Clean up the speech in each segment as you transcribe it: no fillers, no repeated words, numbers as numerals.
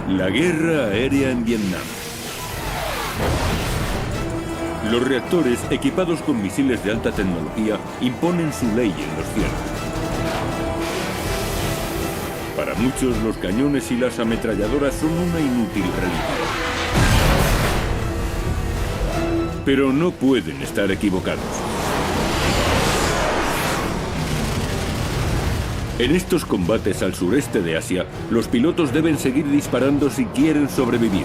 La guerra aérea en Vietnam. Los reactores, equipados con misiles de alta tecnología, imponen su ley en los cielos. Para muchos, los cañones y las ametralladoras son una inútil reliquia. Pero no pueden estar equivocados. En estos combates al sureste de Asia, los pilotos deben seguir disparando si quieren sobrevivir.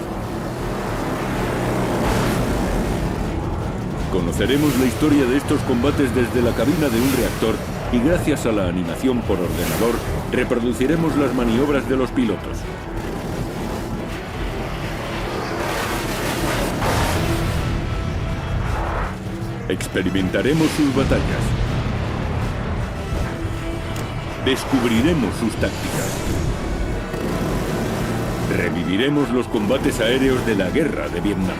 Conoceremos la historia de estos combates desde la cabina de un reactor y gracias a la animación por ordenador, reproduciremos las maniobras de los pilotos. Experimentaremos sus batallas. Descubriremos sus tácticas. Reviviremos los combates aéreos de la guerra de Vietnam.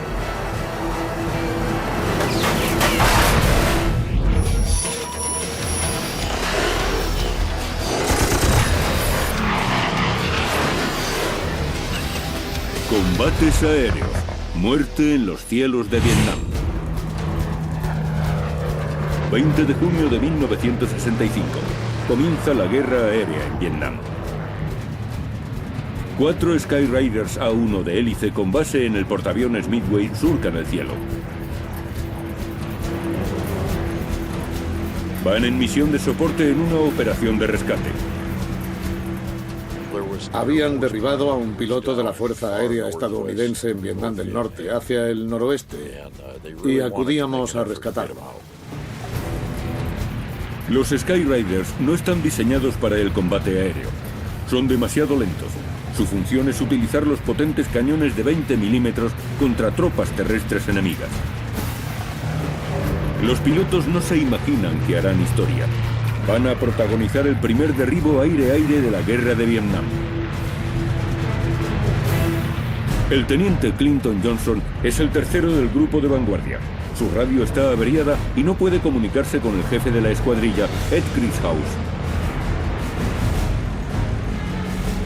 Combates aéreos. Muerte en los cielos de Vietnam. 20 de junio de 1965. Comienza la guerra aérea en Vietnam. 4 Skyraiders A1 de hélice con base en el portaaviones Midway surcan el cielo. Van en misión de soporte en una operación de rescate. Habían derribado a un piloto de la Fuerza Aérea estadounidense en Vietnam del Norte, hacia el noroeste, y acudíamos a rescatarlo. Los Skyraiders no están diseñados para el combate aéreo. Son demasiado lentos. Su función es utilizar los potentes cañones de 20 milímetros contra tropas terrestres enemigas. Los pilotos no se imaginan que harán historia. Van a protagonizar el primer derribo aire-aire de la guerra de Vietnam. El teniente Clinton Johnson es el tercero del grupo de vanguardia. Su radio está averiada y no puede comunicarse con el jefe de la escuadrilla, Ed Christhouse.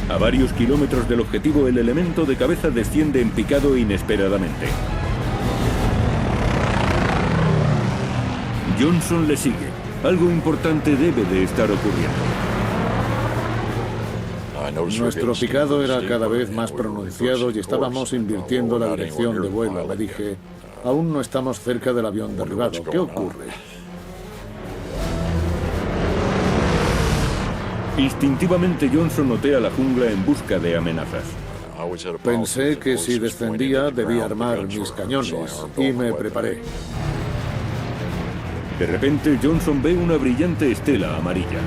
A varios kilómetros del objetivo, el elemento de cabeza desciende en picado inesperadamente. Johnson le sigue. Algo importante debe de estar ocurriendo. Nuestro picado era cada vez más pronunciado y estábamos invirtiendo la dirección de vuelo. Le dije, aún no estamos cerca del avión derribado. ¿Qué ocurre? Instintivamente Johnson otea la jungla en busca de amenazas. Pensé que si descendía debía armar mis cañones y me preparé. De repente Johnson ve una brillante estela amarilla.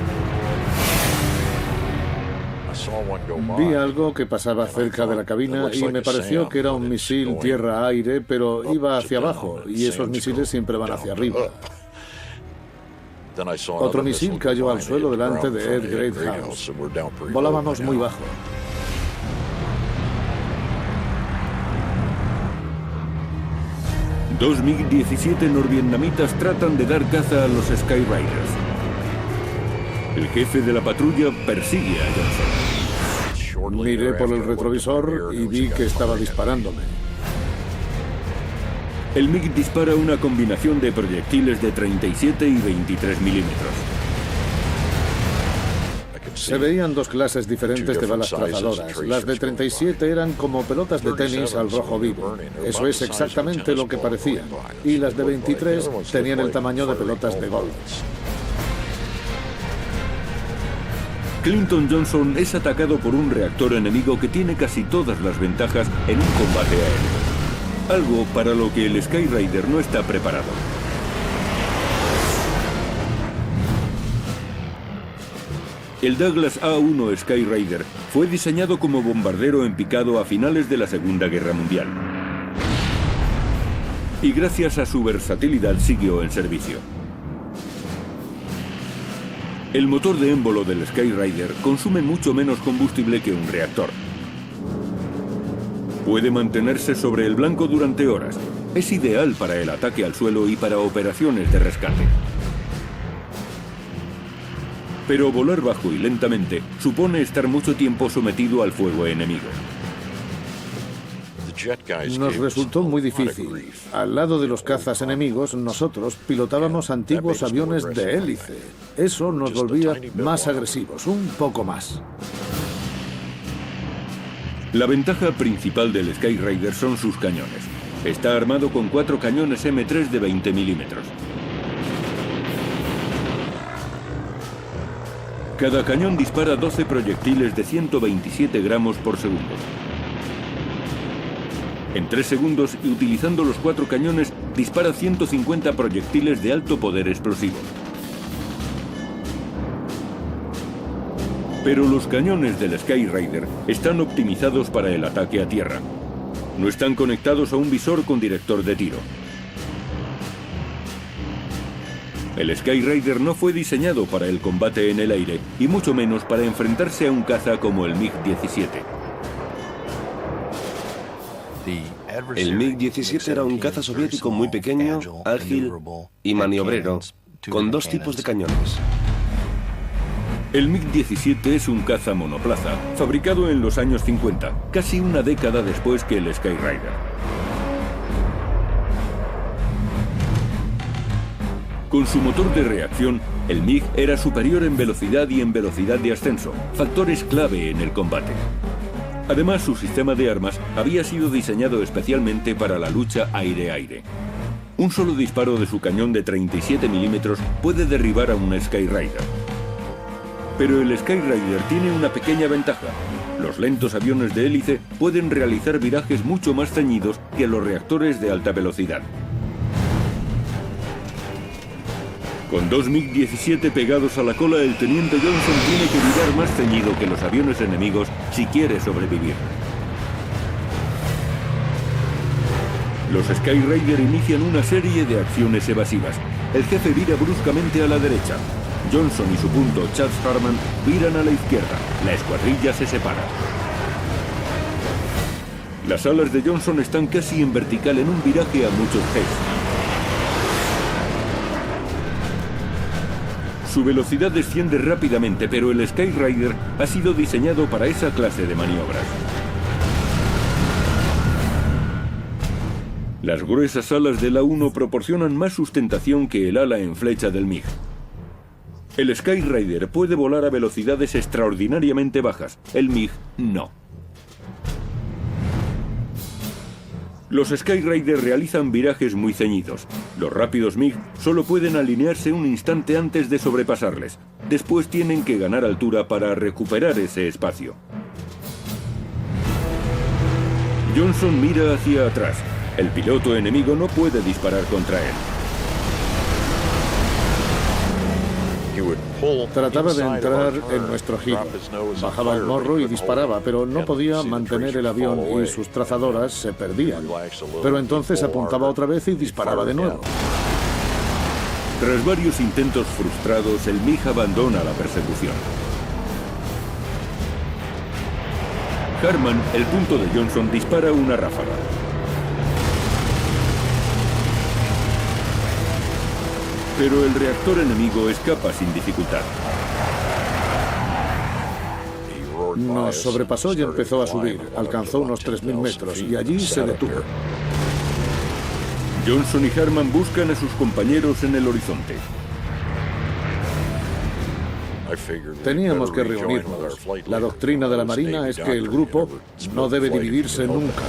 Vi algo que pasaba cerca de la cabina y me pareció que era un misil tierra-aire, pero iba hacia abajo y esos misiles siempre van hacia arriba. Otro misil cayó al suelo delante de Ed Greathouse. Volábamos muy bajo. Dos MiG-17 norvietnamitas tratan de dar caza a los Skyraiders. El jefe de la patrulla persigue a Johnson. Miré por el retrovisor y vi que estaba disparándome. El MiG dispara una combinación de proyectiles de 37 y 23 milímetros. Se veían dos clases diferentes de balas trazadoras. Las de 37 eran como pelotas de tenis al rojo vivo. Eso es exactamente lo que parecían. Y las de 23 tenían el tamaño de pelotas de golf. Clinton Johnson es atacado por un reactor enemigo que tiene casi todas las ventajas en un combate aéreo. Algo para lo que el Skyraider no está preparado. El Douglas A1 Skyraider fue diseñado como bombardero en picado a finales de la Segunda Guerra Mundial. Y gracias a su versatilidad siguió en servicio. El motor de émbolo del Skyraider consume mucho menos combustible que un reactor. Puede mantenerse sobre el blanco durante horas. Es ideal para el ataque al suelo y para operaciones de rescate. Pero volar bajo y lentamente supone estar mucho tiempo sometido al fuego enemigo. Nos resultó muy difícil. Al lado de los cazas enemigos, nosotros pilotábamos antiguos aviones de hélice. Eso nos volvía más agresivos, un poco más. La ventaja principal del Skyraider son sus cañones. Está armado con 4 cañones M3 de 20 milímetros. Cada cañón dispara 12 proyectiles de 127 gramos por segundo. En 3 segundos, y utilizando los 4 cañones, dispara 150 proyectiles de alto poder explosivo. Pero los cañones del Skyraider están optimizados para el ataque a tierra. No están conectados a un visor con director de tiro. El Skyraider no fue diseñado para el combate en el aire, y mucho menos para enfrentarse a un caza como el MiG-17. El MiG-17 era un caza soviético muy pequeño, ágil y maniobrero, con 2 tipos de cañones. El MiG-17 es un caza monoplaza, fabricado en los años 50, casi una década después que el Skyraider. Con su motor de reacción, el MiG era superior en velocidad y en velocidad de ascenso, factores clave en el combate. Además, su sistema de armas había sido diseñado especialmente para la lucha aire-aire. Un solo disparo de su cañón de 37 milímetros puede derribar a un Skyraider. Pero el Skyraider tiene una pequeña ventaja. Los lentos aviones de hélice pueden realizar virajes mucho más ceñidos que los reactores de alta velocidad. Con 2 MiG-17 pegados a la cola, el teniente Johnson tiene que virar más ceñido que los aviones enemigos si quiere sobrevivir. Los Skyraider inician una serie de acciones evasivas. El jefe vira bruscamente a la derecha. Johnson y su punto, Chaz Harman, viran a la izquierda. La escuadrilla se separa. Las alas de Johnson están casi en vertical en un viraje a muchos Gs. Su velocidad desciende rápidamente, pero el Skyraider ha sido diseñado para esa clase de maniobras. Las gruesas alas del A-1 proporcionan más sustentación que el ala en flecha del MiG. El Skyraider puede volar a velocidades extraordinariamente bajas, el MiG no. Los Skyraider realizan virajes muy ceñidos. Los rápidos MiG solo pueden alinearse un instante antes de sobrepasarles. Después tienen que ganar altura para recuperar ese espacio. Johnson mira hacia atrás. El piloto enemigo no puede disparar contra él. Trataba de entrar en nuestro giro. Bajaba el morro y disparaba, pero no podía mantener el avión y sus trazadoras se perdían. Pero entonces apuntaba otra vez y disparaba de nuevo. Tras varios intentos frustrados, el MiG abandona la persecución. Harman, el punto de Johnson, dispara una ráfaga. Pero el reactor enemigo escapa sin dificultad. Nos sobrepasó y empezó a subir. Alcanzó unos 3.000 metros y allí se detuvo. Johnson y Harman buscan a sus compañeros en el horizonte. Teníamos que reunirnos. La doctrina de la Marina es que el grupo no debe dividirse nunca.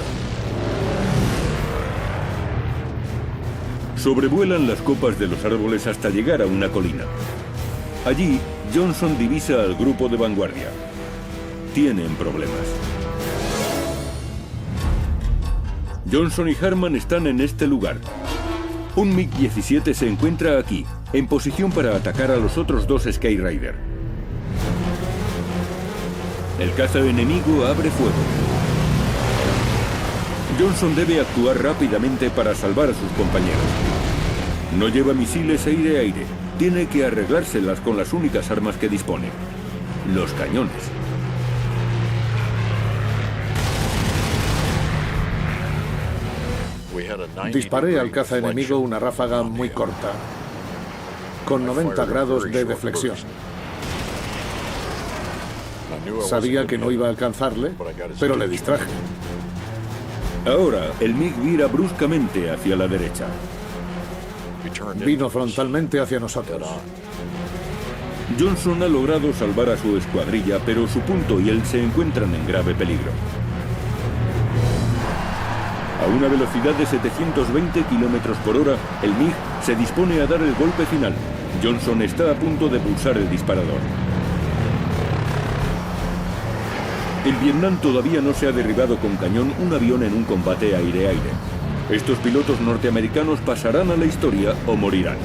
Sobrevuelan las copas de los árboles hasta llegar a una colina. Allí, Johnson divisa al grupo de vanguardia. Tienen problemas. Johnson y Harman están en este lugar. Un MiG-17 se encuentra aquí, en posición para atacar a los otros 2 Skyraider. El caza enemigo abre fuego. Johnson debe actuar rápidamente para salvar a sus compañeros. No lleva misiles aire-aire. Tiene que arreglárselas con las únicas armas que dispone: los cañones. Disparé al caza enemigo una ráfaga muy corta, con 90 grados de deflexión. Sabía que no iba a alcanzarle, pero le distraje. Ahora, el MiG vira bruscamente hacia la derecha. Vino frontalmente hacia nosotros. Johnson ha logrado salvar a su escuadrilla, pero su punto y él se encuentran en grave peligro. A una velocidad de 720 km/h, el MiG se dispone a dar el golpe final. Johnson está a punto de pulsar el disparador. En Vietnam todavía no se ha derribado con cañón un avión en un combate aire-aire. Estos pilotos norteamericanos pasarán a la historia o morirán.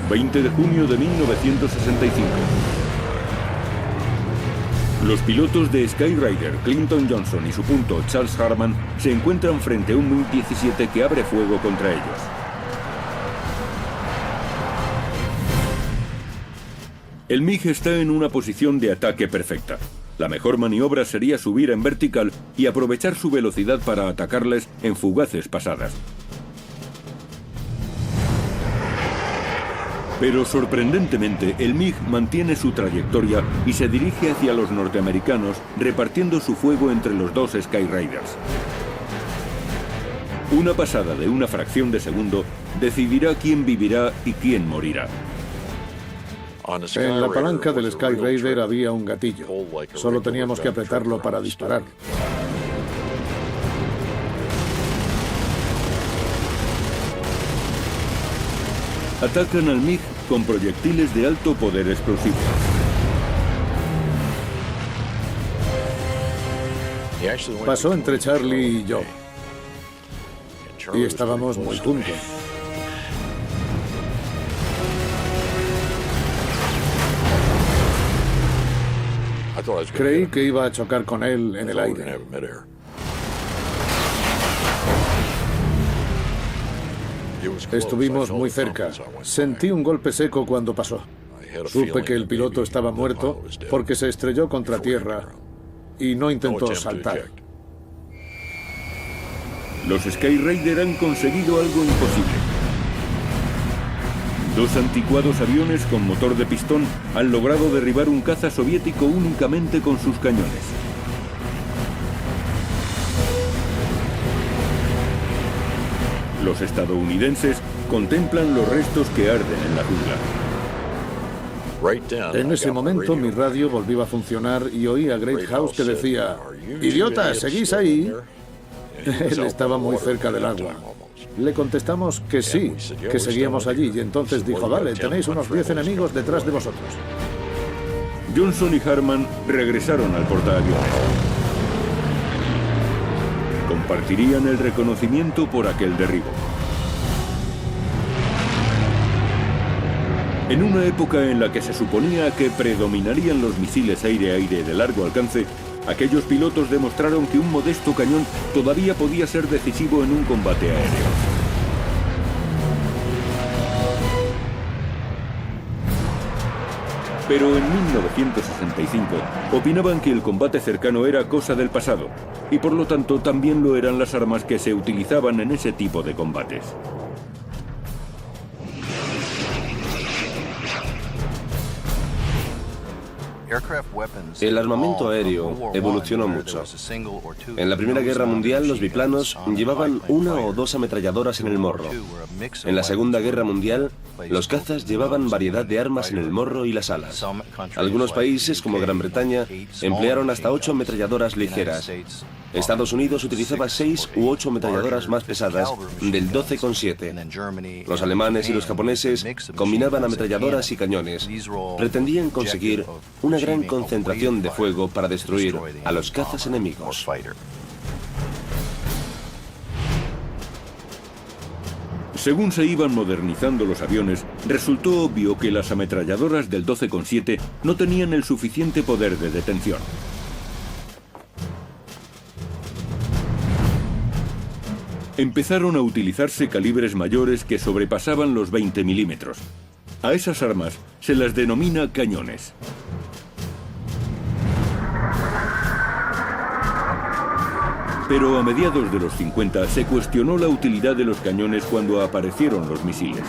...20 de junio de 1965... Los pilotos de Skyrider, Clinton Johnson y su punto, Charles Harman, se encuentran frente a un MiG-17 que abre fuego contra ellos. El MiG está en una posición de ataque perfecta. La mejor maniobra sería subir en vertical y aprovechar su velocidad para atacarles en fugaces pasadas. Pero sorprendentemente, el MiG mantiene su trayectoria y se dirige hacia los norteamericanos, repartiendo su fuego entre los dos Skyriders. Una pasada de una fracción de segundo decidirá quién vivirá y quién morirá. En la palanca del Skyrider había un gatillo. Solo teníamos que apretarlo para disparar. Atacan al MiG con proyectiles de alto poder explosivo. Pasó entre Charlie y yo. Y estábamos muy juntos. Creí que iba a chocar con él en el aire. Estuvimos muy cerca. Sentí un golpe seco cuando pasó. Supe que el piloto estaba muerto porque se estrelló contra tierra y no intentó saltar. Los Skyrider han conseguido algo imposible. Dos anticuados aviones con motor de pistón han logrado derribar un caza soviético únicamente con sus cañones. Los estadounidenses contemplan los restos que arden en la jungla. En ese momento mi radio volvió a funcionar y oí a Greathouse que decía: «¡Idiotas, seguís ahí!». Él estaba muy cerca del agua. Le contestamos que sí, que seguíamos allí, y entonces dijo: «Vale, tenéis unos 10 enemigos detrás de vosotros». Johnson y Harman regresaron al portaaviones. Compartirían el reconocimiento por aquel derribo. En una época en la que se suponía que predominarían los misiles aire-aire de largo alcance, aquellos pilotos demostraron que un modesto cañón todavía podía ser decisivo en un combate aéreo. Pero en 1965 opinaban que el combate cercano era cosa del pasado, y por lo tanto también lo eran las armas que se utilizaban en ese tipo de combates. El armamento aéreo evolucionó mucho. En la Primera Guerra Mundial, los biplanos llevaban una o dos ametralladoras en el morro. En la Segunda Guerra Mundial, los cazas llevaban variedad de armas en el morro y las alas. Algunos países, como Gran Bretaña, emplearon hasta 8 ametralladoras ligeras. Estados Unidos utilizaba 6 u 8 ametralladoras más pesadas del 12,7. Los alemanes y los japoneses combinaban ametralladoras y cañones. Pretendían conseguir una gran concentración de fuego para destruir a los cazas enemigos. Según se iban modernizando los aviones, resultó obvio que las ametralladoras del 12,7 no tenían el suficiente poder de detención. Empezaron a utilizarse calibres mayores que sobrepasaban los 20 milímetros. A esas armas se las denomina cañones. Pero a mediados de los 50 se cuestionó la utilidad de los cañones cuando aparecieron los misiles.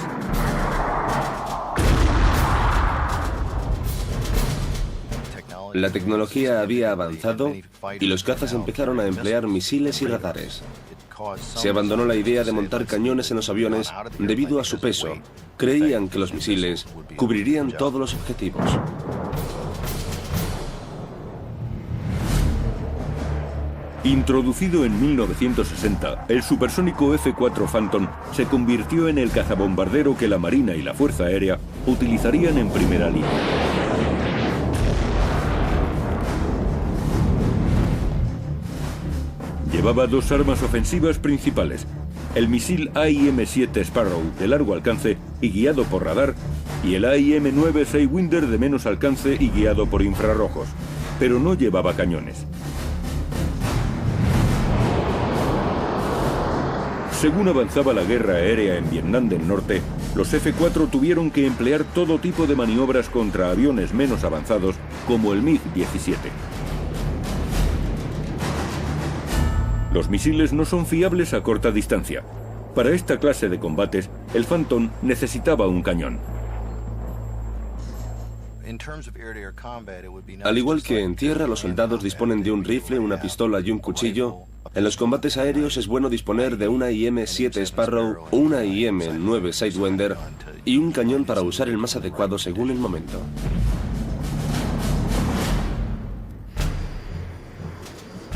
La tecnología había avanzado y los cazas empezaron a emplear misiles y radares. Se abandonó la idea de montar cañones en los aviones debido a su peso. Creían que los misiles cubrirían todos los objetivos. Introducido en 1960, el supersónico F-4 Phantom se convirtió en el cazabombardero que la Marina y la Fuerza Aérea utilizarían en primera línea. Llevaba dos armas ofensivas principales, el misil AIM-7 Sparrow de largo alcance y guiado por radar, y el AIM-9 Sidewinder de menos alcance y guiado por infrarrojos, pero no llevaba cañones. Según avanzaba la guerra aérea en Vietnam del Norte, los F-4 tuvieron que emplear todo tipo de maniobras contra aviones menos avanzados, como el MiG-17. Los misiles no son fiables a corta distancia. Para esta clase de combates, el Phantom necesitaba un cañón. Al igual que en tierra los soldados disponen de un rifle, una pistola y un cuchillo, en los combates aéreos es bueno disponer de una AIM-7 Sparrow, una AIM-9 Sidewinder y un cañón para usar el más adecuado según el momento.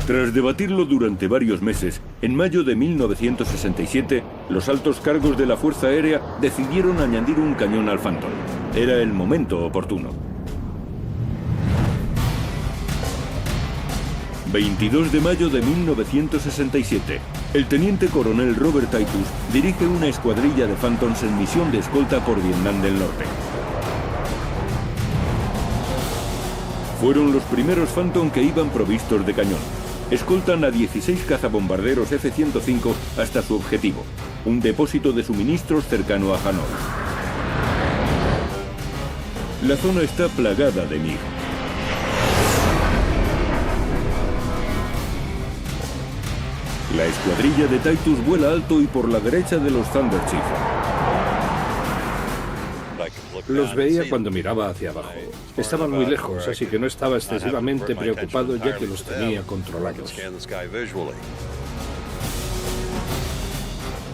Tras debatirlo durante varios meses, en mayo de 1967, los altos cargos de la Fuerza Aérea decidieron añadir un cañón al Phantom. Era el momento oportuno. 22 de mayo de 1967, el teniente coronel Robert Titus dirige una escuadrilla de Phantoms en misión de escolta por Vietnam del Norte. Fueron los primeros Phantom que iban provistos de cañón. Escoltan a 16 cazabombarderos F-105 hasta su objetivo, un depósito de suministros cercano a Hanoi. La zona está plagada de MiG. La escuadrilla de Titus vuela alto y por la derecha de los Thunder Chief. Los veía cuando miraba hacia abajo. Estaban muy lejos, así que no estaba excesivamente preocupado ya que los tenía controlados.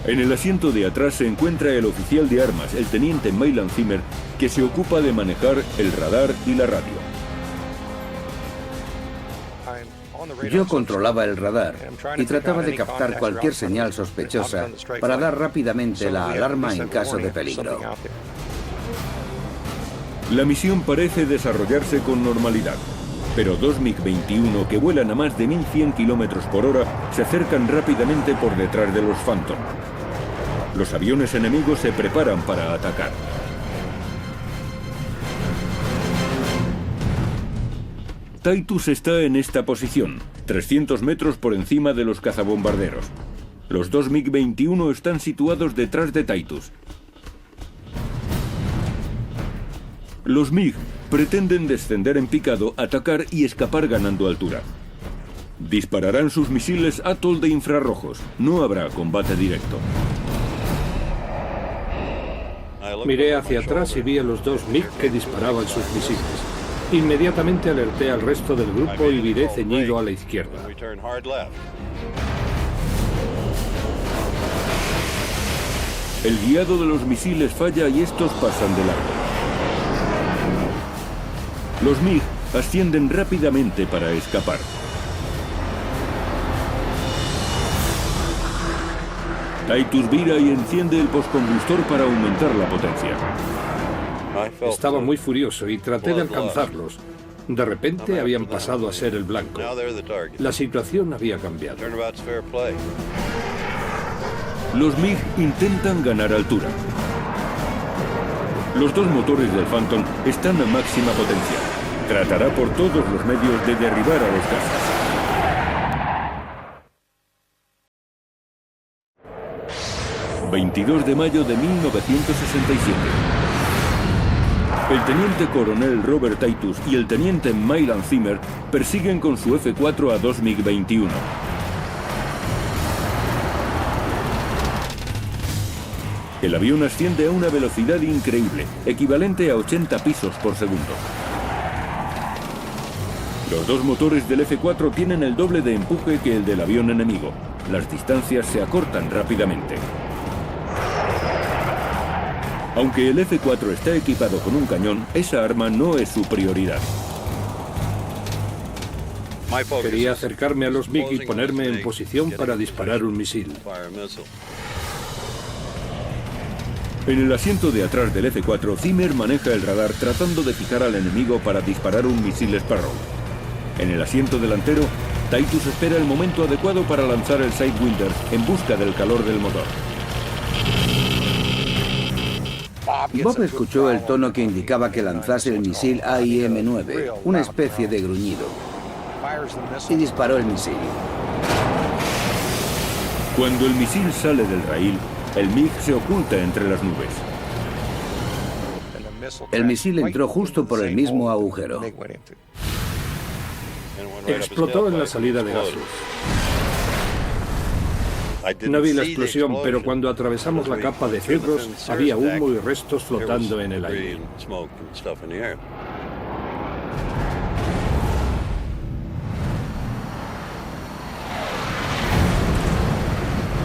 En el asiento de atrás se encuentra el oficial de armas, el teniente Maylan Zimmer, que se ocupa de manejar el radar y la radio. Yo controlaba el radar y trataba de captar cualquier señal sospechosa para dar rápidamente la alarma en caso de peligro. La misión parece desarrollarse con normalidad, pero dos MiG-21 que vuelan a más de 1100 km por hora se acercan rápidamente por detrás de los Phantom. Los aviones enemigos se preparan para atacar. Titus está en esta posición, 300 metros por encima de los cazabombarderos. Los dos MiG-21 están situados detrás de Titus. Los MiG pretenden descender en picado, atacar y escapar ganando altura. Dispararán sus misiles Atoll de infrarrojos. No habrá combate directo. Miré hacia atrás y vi a los dos MiG que disparaban sus misiles. Inmediatamente alerté al resto del grupo y viré ceñido a la izquierda. El guiado de los misiles falla y estos pasan de largo. Los MiG ascienden rápidamente para escapar. Titus vira y enciende el postcombustor para aumentar la potencia. Estaba muy furioso y traté de alcanzarlos. De repente habían pasado a ser el blanco. La situación había cambiado. Los MiG intentan ganar altura. Los dos motores del Phantom están a máxima potencia. Tratará por todos los medios de derribar a los cazas. ...22 de mayo de 1967... El teniente coronel Robert Titus y el teniente Maylan Zimmer persiguen con su F-4 a dos MiG-21. El avión asciende a una velocidad increíble, equivalente a 80 pisos por segundo. Los dos motores del F-4 tienen el doble de empuje que el del avión enemigo. Las distancias se acortan rápidamente. Aunque el F-4 está equipado con un cañón, esa arma no es su prioridad. Quería acercarme a los MiG y ponerme en posición para disparar un misil. En el asiento de atrás del F-4, Zimmer maneja el radar tratando de fijar al enemigo para disparar un misil Sparrow. En el asiento delantero, Titus espera el momento adecuado para lanzar el Sidewinder en busca del calor del motor. Bob escuchó el tono que indicaba que lanzase el misil AIM-9, una especie de gruñido, y disparó el misil. Cuando el misil sale del raíl, el MiG se oculta entre las nubes. El misil entró justo por el mismo agujero. Explotó en la salida de gases. No vi la explosión, pero cuando atravesamos la capa de filtros, había humo y restos flotando en el aire.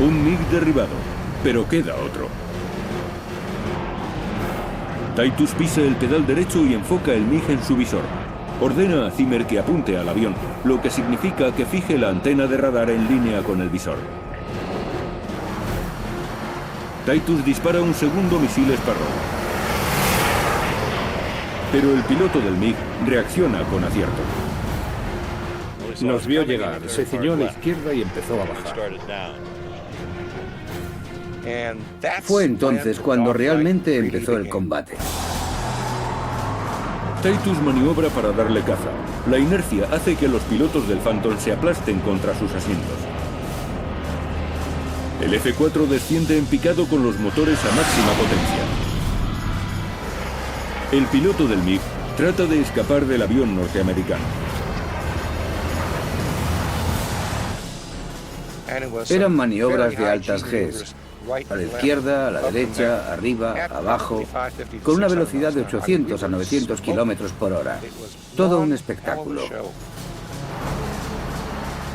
Un MiG derribado, pero queda otro. Titus pisa el pedal derecho y enfoca el MiG en su visor. Ordena a Zimmer que apunte al avión, lo que significa que fije la antena de radar en línea con el visor. Titus dispara un segundo misil Sparrow. Pero el piloto del MiG reacciona con acierto. Nos vio llegar, se ciñó a la izquierda y empezó a bajar. Fue entonces cuando realmente empezó el combate. Titus maniobra para darle caza. La inercia hace que los pilotos del Phantom se aplasten contra sus asientos. El F-4 desciende en picado con los motores a máxima potencia. El piloto del MiG trata de escapar del avión norteamericano. Eran maniobras de altas Gs, a la izquierda, a la derecha, arriba, abajo, con una velocidad de 800 a 900 kilómetros por hora. Todo un espectáculo.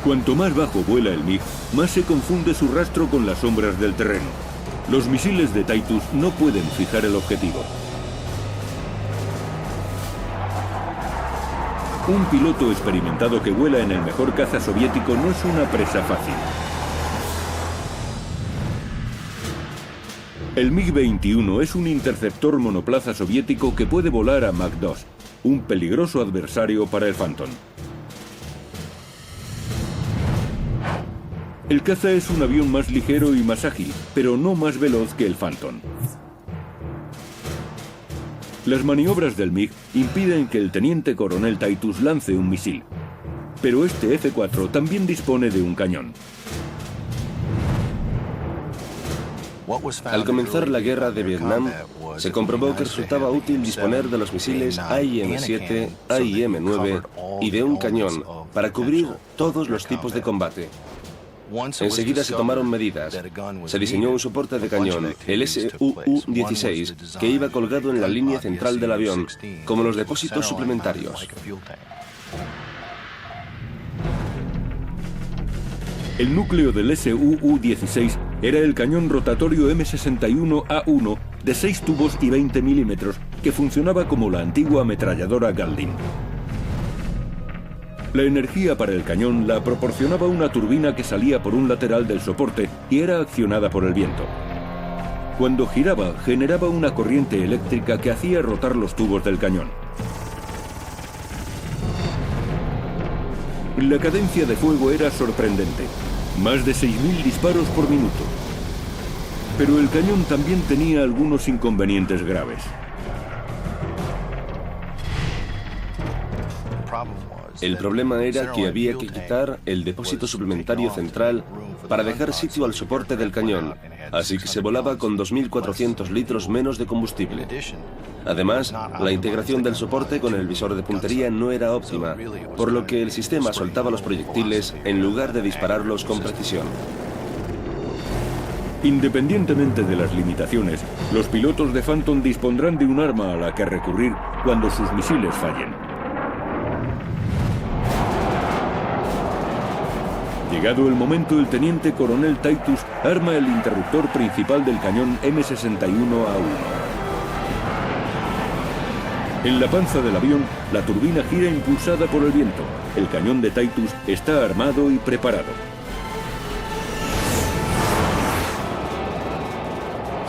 Cuanto más bajo vuela el MiG, más se confunde su rastro con las sombras del terreno. Los misiles de Titus no pueden fijar el objetivo. Un piloto experimentado que vuela en el mejor caza soviético no es una presa fácil. El MiG-21 es un interceptor monoplaza soviético que puede volar a Mach 2, un peligroso adversario para el Phantom. El caza es un avión más ligero y más ágil, pero no más veloz que el Phantom. Las maniobras del MiG impiden que el teniente coronel Titus lance un misil, pero este F-4 también dispone de un cañón. Al comenzar la guerra de Vietnam, se comprobó que resultaba útil disponer de los misiles AIM-7, AIM-9 y de un cañón para cubrir todos los tipos de combate. Enseguida se tomaron medidas. Se diseñó un soporte de cañón, el SUU-16, que iba colgado en la línea central del avión, como los depósitos suplementarios. El núcleo del SUU-16 era el cañón rotatorio M61A1 de 6 tubos y 20 milímetros que funcionaba como la antigua ametralladora Gatling. La energía para el cañón la proporcionaba una turbina que salía por un lateral del soporte y era accionada por el viento. Cuando giraba, generaba una corriente eléctrica que hacía rotar los tubos del cañón. La cadencia de fuego era sorprendente, más de 6.000 disparos por minuto. Pero el cañón también tenía algunos inconvenientes graves. El problema era que había que quitar el depósito suplementario central para dejar sitio al soporte del cañón, así que se volaba con 2.400 litros menos de combustible. Además, la integración del soporte con el visor de puntería no era óptima, por lo que el sistema soltaba los proyectiles en lugar de dispararlos con precisión. Independientemente de las limitaciones, los pilotos de Phantom dispondrán de un arma a la que recurrir cuando sus misiles fallen. Llegado el momento, el teniente coronel Titus arma el interruptor principal del cañón M61A1. En la panza del avión, la turbina gira impulsada por el viento. El cañón de Titus está armado y preparado.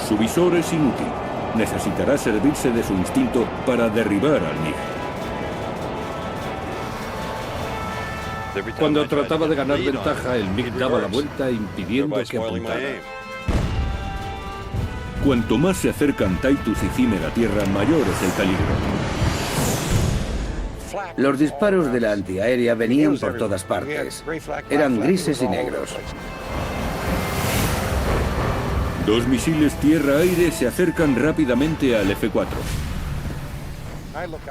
Su visor es inútil. Necesitará servirse de su instinto para derribar al MiG. Cuando trataba de ganar ventaja, el MiG daba la vuelta impidiendo que apuntara. Cuanto más se acercan Titus y Zimmer a tierra, mayor es el peligro. Los disparos de la antiaérea venían por todas partes. Eran grises y negros. Dos misiles tierra-aire se acercan rápidamente al F-4.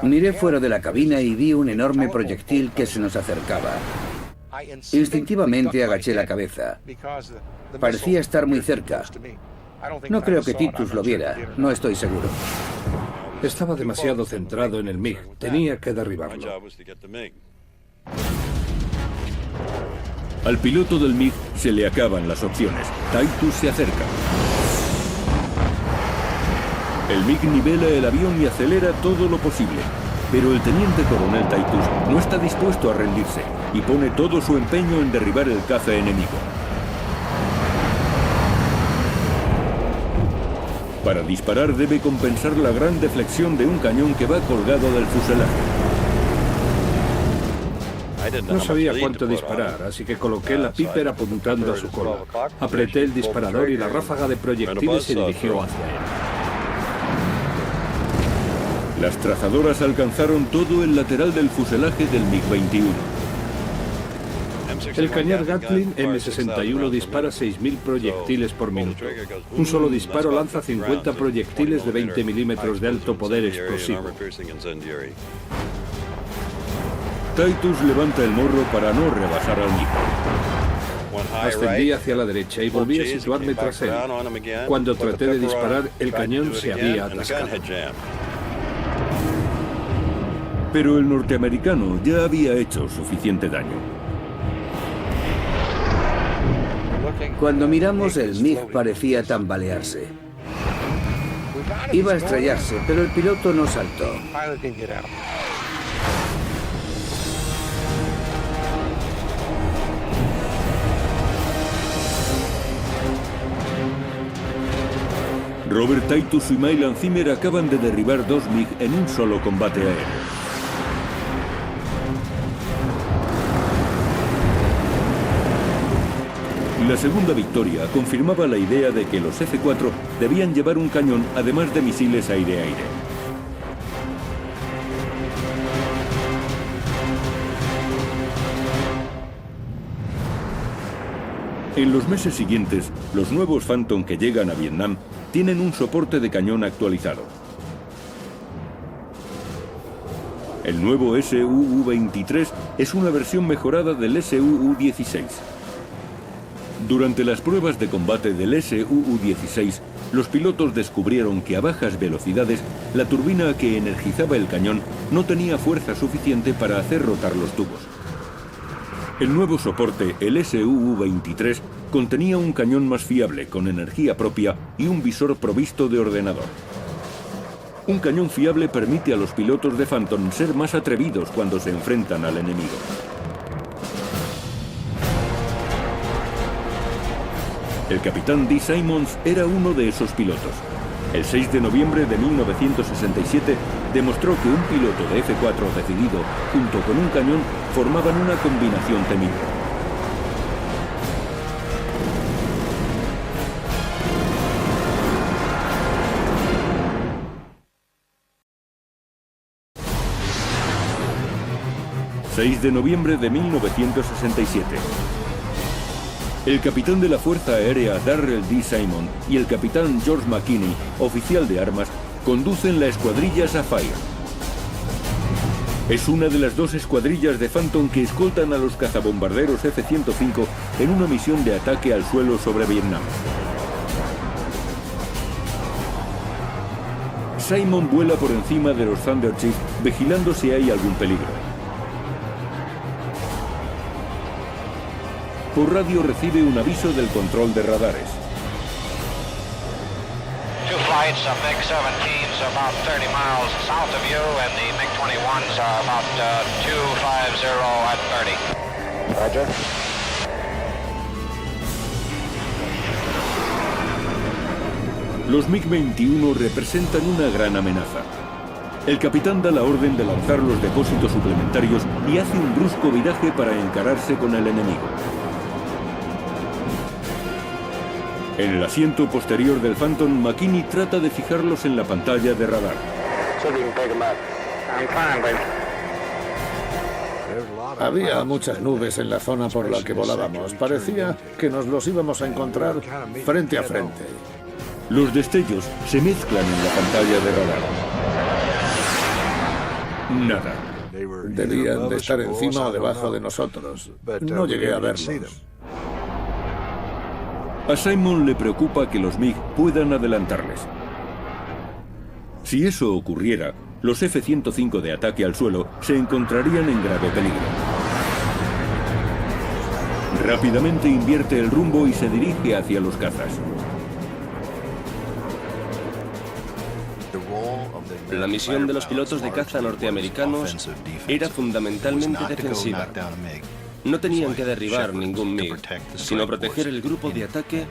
Miré fuera de la cabina y vi un enorme proyectil que se nos acercaba. Instintivamente agaché la cabeza. Parecía estar muy cerca. No creo que Titus lo viera, no estoy seguro. Estaba demasiado centrado en el MiG. Tenía que derribarlo. Al piloto del MiG se le acaban las opciones. Titus se acerca. El MiG nivela el avión y acelera todo lo posible. Pero el teniente coronel Titus no está dispuesto a rendirse y pone todo su empeño en derribar el caza enemigo. Para disparar debe compensar la gran deflexión de un cañón que va colgado del fuselaje. No sabía cuánto disparar, así que coloqué la Piper apuntando a su cola. Apreté el disparador y la ráfaga de proyectiles se dirigió hacia él. Las trazadoras alcanzaron todo el lateral del fuselaje del MiG-21. El cañón Gatling M61 dispara 6.000 proyectiles por minuto. Un solo disparo lanza 50 proyectiles de 20 milímetros de alto poder explosivo. Titus levanta el morro para no rebasar al MiG. Ascendí hacia la derecha y volví a situarme tras él. Cuando traté de disparar, el cañón se había atascado. Pero el norteamericano ya había hecho suficiente daño. Cuando miramos, el MiG parecía tambalearse. Iba a estrellarse, pero el piloto no saltó. Robert Titus y Mylan Zimmer acaban de derribar dos MiG en un solo combate aéreo. La segunda victoria confirmaba la idea de que los F-4 debían llevar un cañón además de misiles aire-aire. En los meses siguientes, los nuevos Phantom que llegan a Vietnam tienen un soporte de cañón actualizado. El nuevo SUU-23 es una versión mejorada del SUU-16. Durante las pruebas de combate del SUU-16, los pilotos descubrieron que a bajas velocidades la turbina que energizaba el cañón no tenía fuerza suficiente para hacer rotar los tubos. El nuevo soporte, el SUU-23, contenía un cañón más fiable, con energía propia y un visor provisto de ordenador. Un cañón fiable permite a los pilotos de Phantom ser más atrevidos cuando se enfrentan al enemigo. El capitán Dee Simons era uno de esos pilotos. El 6 de noviembre de 1967 demostró que un piloto de F-4 decidido, junto con un cañón, formaban una combinación temible. ...6 de noviembre de 1967... El capitán de la Fuerza Aérea Darrell D. Simon y el capitán George McKinney, oficial de armas, conducen la escuadrilla Sapphire. Es una de las dos escuadrillas de Phantom que escoltan a los cazabombarderos F-105 en una misión de ataque al suelo sobre Vietnam. Simon vuela por encima de los Thunder Chief vigilando si hay algún peligro. Por radio recibe un aviso del control de radares. Two flights of MiG-17s about 30 miles south of you, and the MiG-21s are about 250 at 30. Roger. Los MiG-21 representan una gran amenaza. El capitán da la orden de lanzar los depósitos suplementarios y hace un brusco viraje para encararse con el enemigo. En el asiento posterior del Phantom, McKinney trata de fijarlos en la pantalla de radar. Había muchas nubes en la zona por la que volábamos. Parecía que nos los íbamos a encontrar frente a frente. Los destellos se mezclan en la pantalla de radar. Nada. Debían de estar encima o debajo de nosotros. No llegué a verlos. A Simon le preocupa que los MiG puedan adelantarles. Si eso ocurriera, los F-105 de ataque al suelo se encontrarían en grave peligro. Rápidamente invierte el rumbo y se dirige hacia los cazas. La misión de los pilotos de caza norteamericanos era fundamentalmente defensiva. No tenían que derribar ningún MiG, sino proteger el grupo de ataque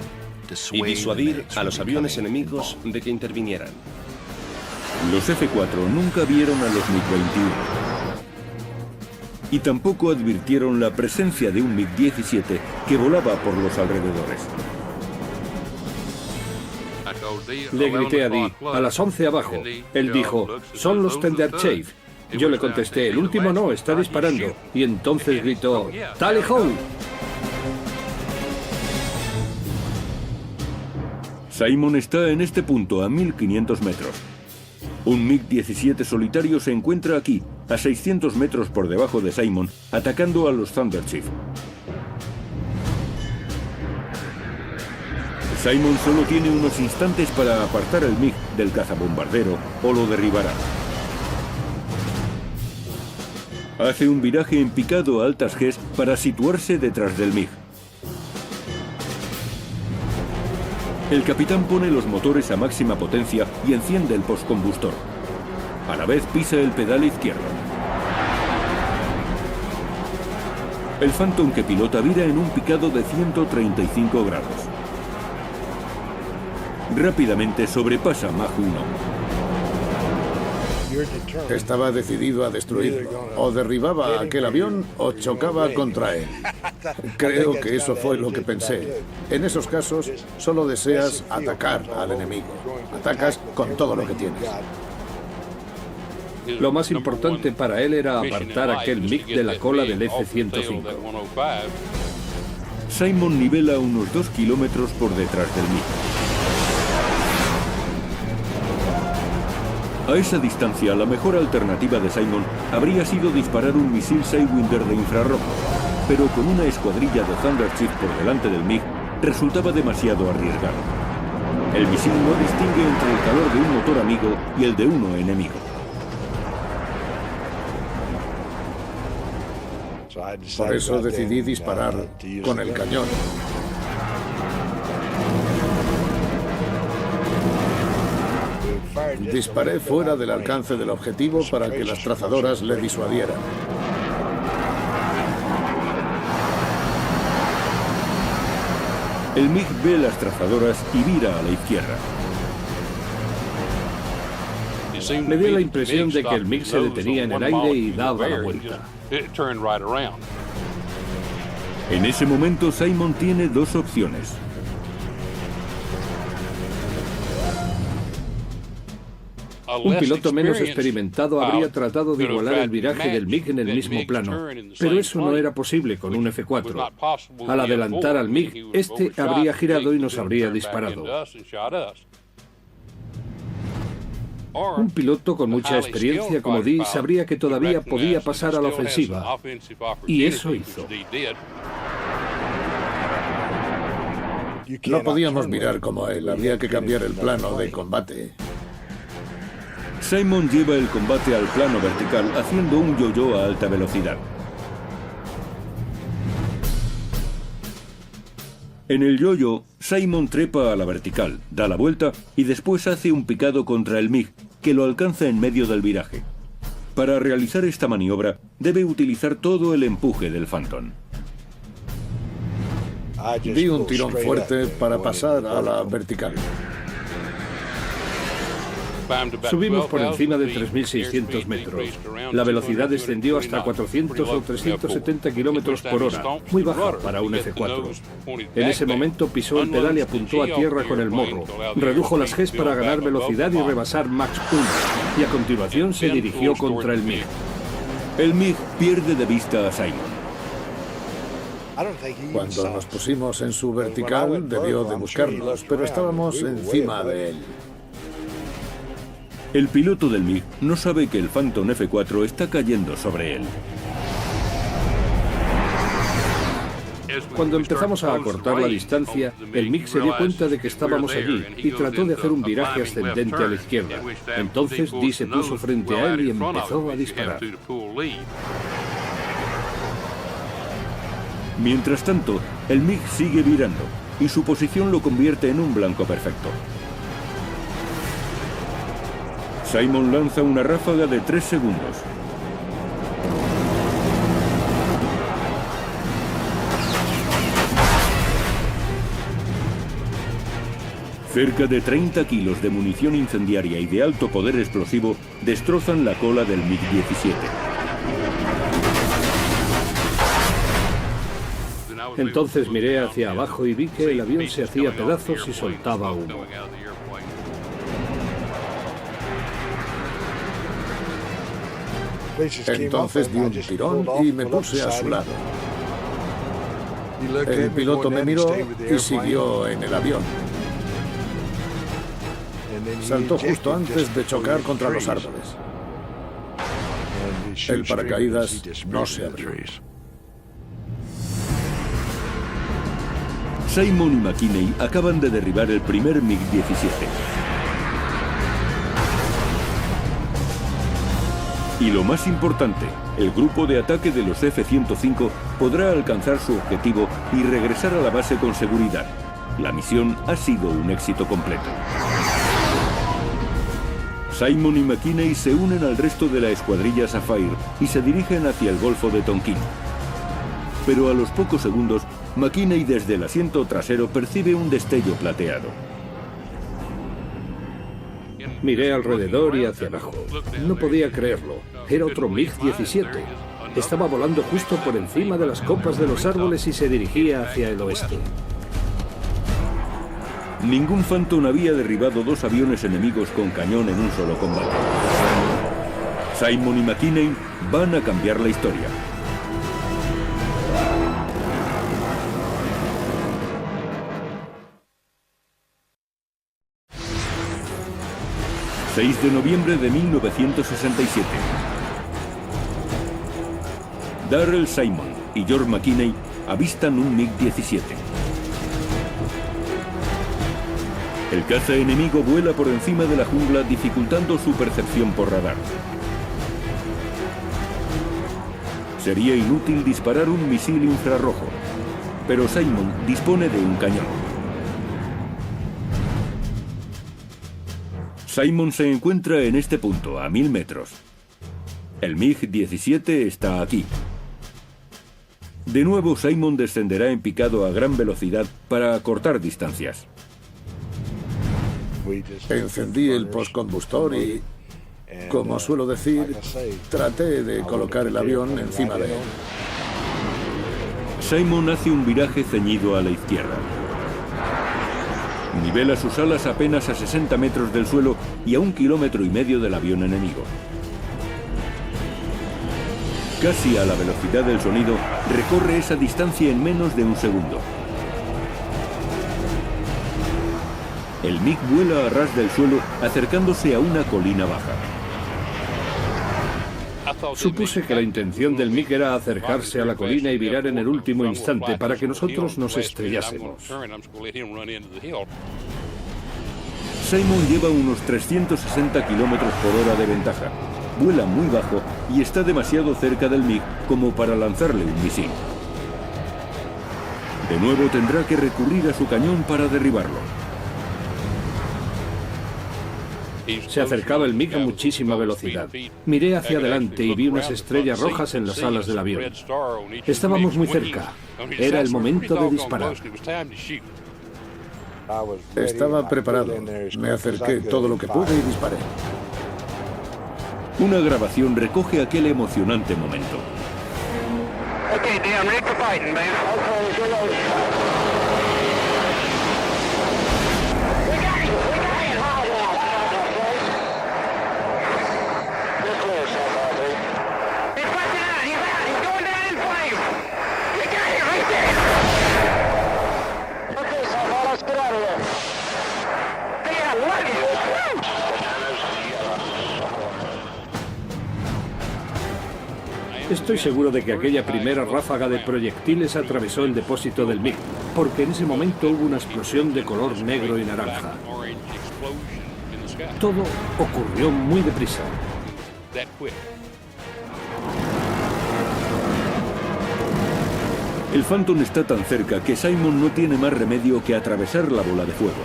y disuadir a los aviones enemigos de que intervinieran. Los F-4 nunca vieron a los MiG-21 y tampoco advirtieron la presencia de un MiG-17 que volaba por los alrededores. Le grité a Dee, a las 11 abajo. Él dijo, son los Tenderchev. Yo le contesté, el último no, está disparando. Y entonces gritó, ¡Tally ho! Simon está en este punto a 1500 metros. Un MiG-17 solitario se encuentra aquí, a 600 metros por debajo de Simon, atacando a los Thunderchief. Simon solo tiene unos instantes para apartar el MiG del cazabombardero o lo derribará. Hace un viraje en picado a altas Gs para situarse detrás del MiG. El capitán pone los motores a máxima potencia y enciende el postcombustor. A la vez pisa el pedal izquierdo. El Phantom que pilota vira en un picado de 135 grados. Rápidamente sobrepasa Mach 1. Estaba decidido a destruirlo. O derribaba a aquel avión o chocaba contra él. Creo que eso fue lo que pensé. En esos casos, solo deseas atacar al enemigo. Atacas con todo lo que tienes. Lo más importante para él era apartar aquel MiG de la cola del F-105. Simon nivela unos 2 kilómetros por detrás del MiG. A esa distancia, la mejor alternativa de Simon habría sido disparar un misil Sidewinder de infrarrojo, pero con una escuadrilla de Thunderchief por delante del MiG resultaba demasiado arriesgado. El misil no distingue entre el calor de un motor amigo y el de uno enemigo. Por eso decidí disparar con el cañón. Disparé fuera del alcance del objetivo para que las trazadoras le disuadieran. El MiG ve las trazadoras y vira a la izquierda. Me dio la impresión de que el MiG se detenía en el aire y daba la vuelta. En ese momento, Simon tiene dos opciones. Un piloto menos experimentado habría tratado de igualar el viraje del MiG en el mismo plano, pero eso no era posible con un F-4. Al adelantar al MiG, este habría girado y nos habría disparado. Un piloto con mucha experiencia como Dee sabría que todavía podía pasar a la ofensiva, y eso hizo. No podíamos mirar como él, había que cambiar el plano de combate. Simon lleva el combate al plano vertical haciendo un yo-yo a alta velocidad. En el yo-yo, Simon trepa a la vertical, da la vuelta y después hace un picado contra el MiG, que lo alcanza en medio del viraje. Para realizar esta maniobra, debe utilizar todo el empuje del Phantom. Di un tirón fuerte para pasar a la vertical. Subimos por encima de 3.600 metros. La velocidad descendió hasta 400 o 370 kilómetros por hora, muy baja para un F4. En ese momento pisó el pedal y apuntó a tierra con el morro. Redujo las Gs para ganar velocidad y rebasar Mach 1. Y a continuación se dirigió contra el MiG. El MiG pierde de vista a Simon. Cuando nos pusimos en su vertical, debió de buscarnos, pero estábamos encima de él. El piloto del MiG no sabe que el Phantom F4 está cayendo sobre él. Cuando empezamos a acortar la distancia, el MiG se dio cuenta de que estábamos allí y trató de hacer un viraje ascendente a la izquierda. Entonces Dee se puso frente a él y empezó a disparar. Mientras tanto, el MiG sigue virando y su posición lo convierte en un blanco perfecto. Simon lanza una ráfaga de 3 segundos. Cerca de 30 kilos de munición incendiaria y de alto poder explosivo destrozan la cola del MiG-17. Entonces miré hacia abajo y vi que el avión se hacía pedazos y soltaba humo. Entonces di un tirón y me puse a su lado. El piloto me miró y siguió en el avión. Saltó justo antes de chocar contra los árboles. El paracaídas no se abrió. Simon y McKinney acaban de derribar el primer MiG-17. Y lo más importante, el grupo de ataque de los F-105 podrá alcanzar su objetivo y regresar a la base con seguridad. La misión ha sido un éxito completo. Simon y McKinney se unen al resto de la escuadrilla Sapphire y se dirigen hacia el Golfo de Tonkin. Pero a los pocos segundos, McKinney desde el asiento trasero percibe un destello plateado. Miré alrededor y hacia abajo. No podía creerlo. Era otro MiG-17. Estaba volando justo por encima de las copas de los árboles y se dirigía hacia el oeste. Ningún Phantom había derribado 2 aviones enemigos con cañón en un solo combate. Simon y McKinney van a cambiar la historia. ...6 de noviembre de 1967. Darrell Simon y George McKinney avistan un MiG-17. El caza enemigo vuela por encima de la jungla, dificultando su percepción por radar. Sería inútil disparar un misil infrarrojo, pero Simon dispone de un cañón. Simon se encuentra en este punto, a 1000 metros. El MiG-17 está aquí. De nuevo, Simon descenderá en picado a gran velocidad para acortar distancias. Encendí el postcombustor y, como suelo decir, traté de colocar el avión encima de él. Simon hace un viraje ceñido a la izquierda. Nivela sus alas apenas a 60 metros del suelo y a 1,5 kilómetros del avión enemigo. Casi a la velocidad del sonido, recorre esa distancia en menos de un segundo. El MiG vuela a ras del suelo, acercándose a una colina baja. Supuse que la intención del MiG era acercarse a la colina y virar en el último instante para que nosotros nos estrellásemos. Simon lleva unos 360 kilómetros por hora de ventaja. Vuela muy bajo y está demasiado cerca del MiG como para lanzarle un misil. De nuevo tendrá que recurrir a su cañón para derribarlo. Se acercaba el MiG a muchísima velocidad. Miré hacia adelante y vi unas estrellas rojas en las alas del avión. Estábamos muy cerca. Era el momento de disparar. Estaba preparado. Me acerqué todo lo que pude y disparé. Una grabación recoge aquel emocionante momento. Okay, Dan, ready for fighting, man. Estoy seguro de que aquella primera ráfaga de proyectiles atravesó el depósito del MiG, porque en ese momento hubo una explosión de color negro y naranja. Todo ocurrió muy deprisa. El Phantom está tan cerca que Simon no tiene más remedio que atravesar la bola de fuego.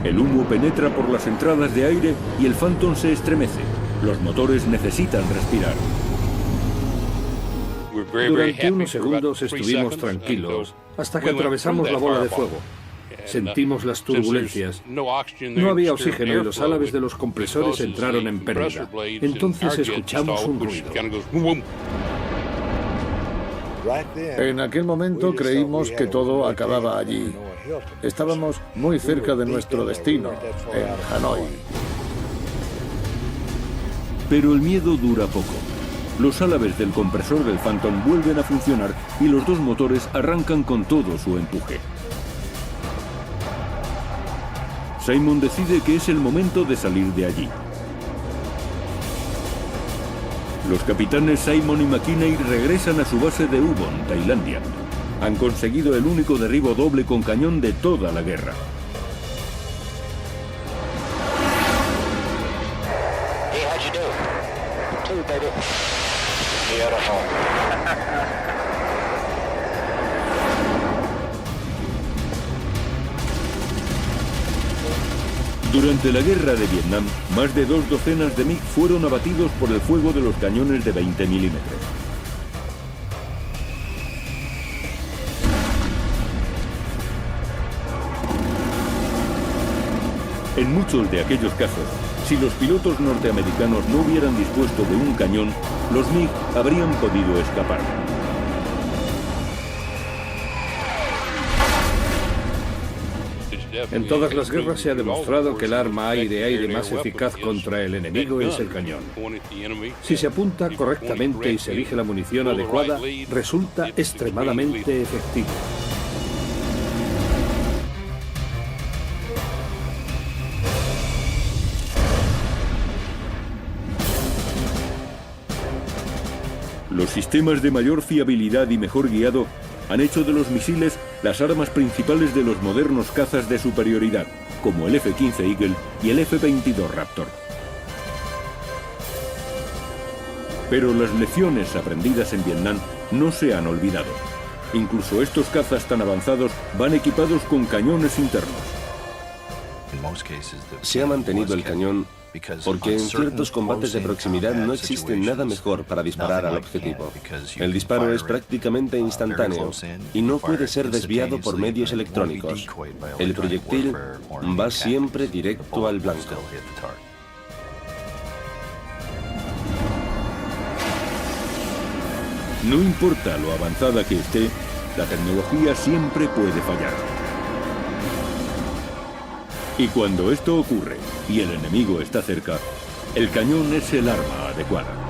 El humo penetra por las entradas de aire y el Phantom se estremece. Los motores necesitan respirar. Durante unos segundos estuvimos tranquilos, hasta que atravesamos la bola de fuego. Sentimos las turbulencias. No había oxígeno y los álabes de los compresores entraron en pérdida. Entonces escuchamos un ruido. En aquel momento creímos que todo acababa allí. Estábamos muy cerca de nuestro destino, en Hanoi. Pero el miedo dura poco. Los álabes del compresor del Phantom vuelven a funcionar y los dos motores arrancan con todo su empuje. Simon decide que es el momento de salir de allí. Los capitanes Simon y McKinney regresan a su base de Ubon, Tailandia. Han conseguido el único derribo doble con cañón de toda la guerra. Hey, how'd you do? Two, baby. Beautiful. Durante la guerra de Vietnam, más de 2 docenas de MiG fueron abatidos por el fuego de los cañones de 20 milímetros. En muchos de aquellos casos, si los pilotos norteamericanos no hubieran dispuesto de un cañón, los MiG habrían podido escapar. En todas las guerras se ha demostrado que el arma aire-aire más eficaz contra el enemigo es el cañón. Si se apunta correctamente y se elige la munición adecuada, resulta extremadamente efectivo. Los sistemas de mayor fiabilidad y mejor guiado han hecho de los misiles las armas principales de los modernos cazas de superioridad, como el F-15 Eagle y el F-22 Raptor. Pero las lecciones aprendidas en Vietnam no se han olvidado. Incluso estos cazas tan avanzados van equipados con cañones internos. Se ha mantenido el cañón porque en ciertos combates de proximidad no existe nada mejor para disparar al objetivo. El disparo es prácticamente instantáneo y no puede ser desviado por medios electrónicos. El proyectil va siempre directo al blanco. No importa lo avanzada que esté, la tecnología siempre puede fallar. Y cuando esto ocurre y el enemigo está cerca, el cañón es el arma adecuada.